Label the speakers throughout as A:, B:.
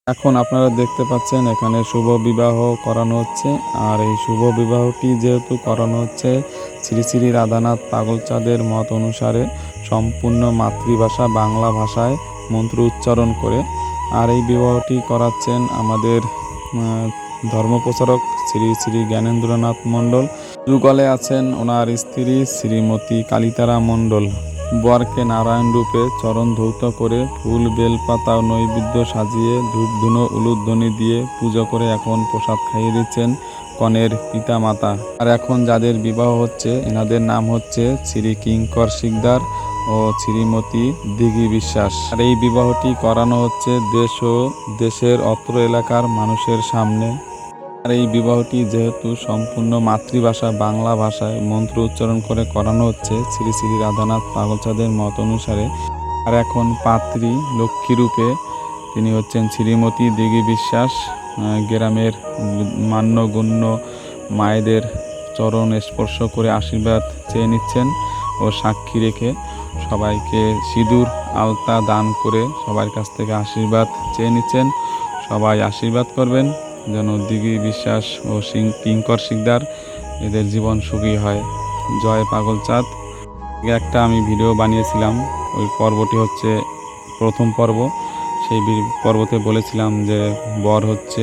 A: এখন আপনারা দেখতে পাচ্ছেন এখানে শুভ বিবাহ করানো হচ্ছে। আর এই শুভ বিবাহটি যেহেতু করানো হচ্ছে শ্রী শ্রী রাধানাথ পাগলচাঁদের মত অনুসারে সম্পূর্ণ মাতৃভাষা বাংলা ভাষায় মন্ত্র উচ্চারণ করে। আর এই বিবাহটি করাচ্ছেন আমাদের ধর্মপ্রচারক শ্রী শ্রী জ্ঞানেন্দ্রনাথ মণ্ডল। যুগলে আছেন ওনার স্ত্রী শ্রীমতী কালিতারা মণ্ডল। বরকে নারায়ণ রূপে চরণ ধৌত করে ফুল বেলপাতা নৈবেদ্য সাজিয়ে ধূপধুনো উলুধ্বনি দিয়ে পুজো করে এখন প্রসাদ খাইয়ে দিচ্ছেন কনের পিতা মাতা। আর এখন যাদের বিবাহ হচ্ছে এনাদের নাম হচ্ছে শ্রী কিঙ্কর শিকদার ও শ্রীমতী দিঘি বিশ্বাস। আর এই বিবাহটি করানো হচ্ছে দেশ ও দেশের অত্র এলাকার মানুষের সামনে। আর এই বিবাহটি যেহেতু সম্পূর্ণ মাতৃভাষা বাংলা ভাষায় মন্ত্র উচ্চারণ করে করানো হচ্ছে শ্রী শ্রী রাধানাথ পাগলচাঁদের মত অনুসারে। আর এখন পাত্রী লক্ষ্মীরূপে তিনি হচ্ছেন শ্রীমতী দিঘি বিশ্বাস। গ্রামের মান্যগণ্য মায়েদের চরণ স্পর্শ করে আশীর্বাদ চেয়ে নিচ্ছেন ও সাক্ষী রেখে সবাইকে সিঁদুর আলতা দান করে সবার কাছ থেকে আশীর্বাদ চেয়ে নিচ্ছেন। সবাই আশীর্বাদ করবেন যেন দিঘি বিশ্বাস ও কিঙ্কর শিকদার এদের জীবন সুখী হয়। জয় পাগলচাঁদ। একটা আমি ভিডিও বানিয়েছিলাম, ওই পর্বটি হচ্ছে প্রথম পর্ব। সেই পর্বতে বলেছিলাম যে বর হচ্ছে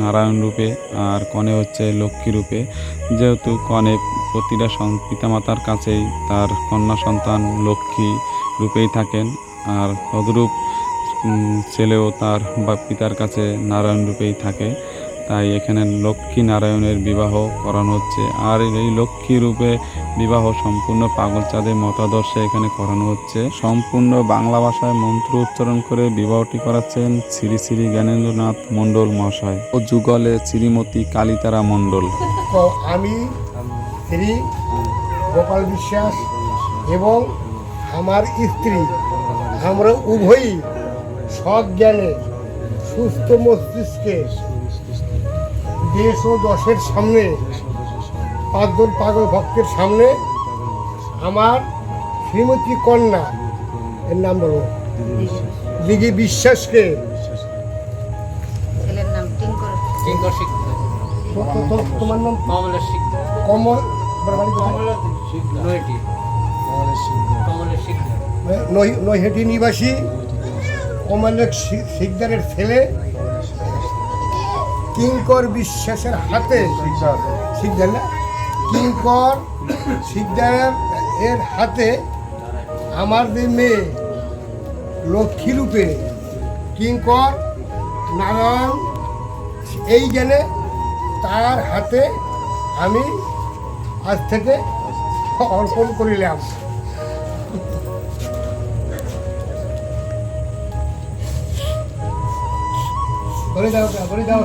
A: নারায়ণ রূপে আর কনে হচ্ছে লক্ষ্মী রূপে। যেহেতু কনে প্রতিটা পিতামাতার কাছেই তার কন্যা সন্তান লক্ষ্মী রূপেই থাকেন, আর তদরূপ ছেলেও তার বা পিতার কাছে নারায়ণ রূপেই থাকে। তাই এখানে লক্ষ্মী নারায়ণের বিবাহ করানো হচ্ছে। আর এই লক্ষ্মী রূপে বিবাহ সম্পূর্ণ পাগলচাঁদের মতাদর্শে এখানে করানো হচ্ছে। সম্পূর্ণ বাংলা ভাষায় মন্ত্র উচ্চারণ করে বিবাহটি করাচ্ছেন শ্রী শ্রী জ্ঞানেন্দ্রনাথ মণ্ডল মহাশয় ও যুগলে শ্রীমতী কালিতারা মণ্ডল।
B: আমি শ্রী গোপাল বিশ্বাস এবং আমার স্ত্রী আমরা উভয়ই সজ্ঞানে সুস্থ মস্তিষ্কে দেশ ও দশের সামনে পাঁচজন পাগল ভক্তের সামনে আমার শ্রীমতী কন্যা এর নাম বলো দিঘি বিশ্বাসকে তোমার নাম কমল নৈহাটি নিবাসী কমলেশ শিকদারের ছেলে কিঙ্কর বিশ্বাসের হাতে শিকদার না কিঙ্কর শিকদার এর হাতে আমার যে মেয়ে লক্ষ্মীরূপে কিঙ্কর নারায়ণ এই জ্ঞানে তার হাতে আমি আজ থেকে অর্পণ করিলাম। করে দাও।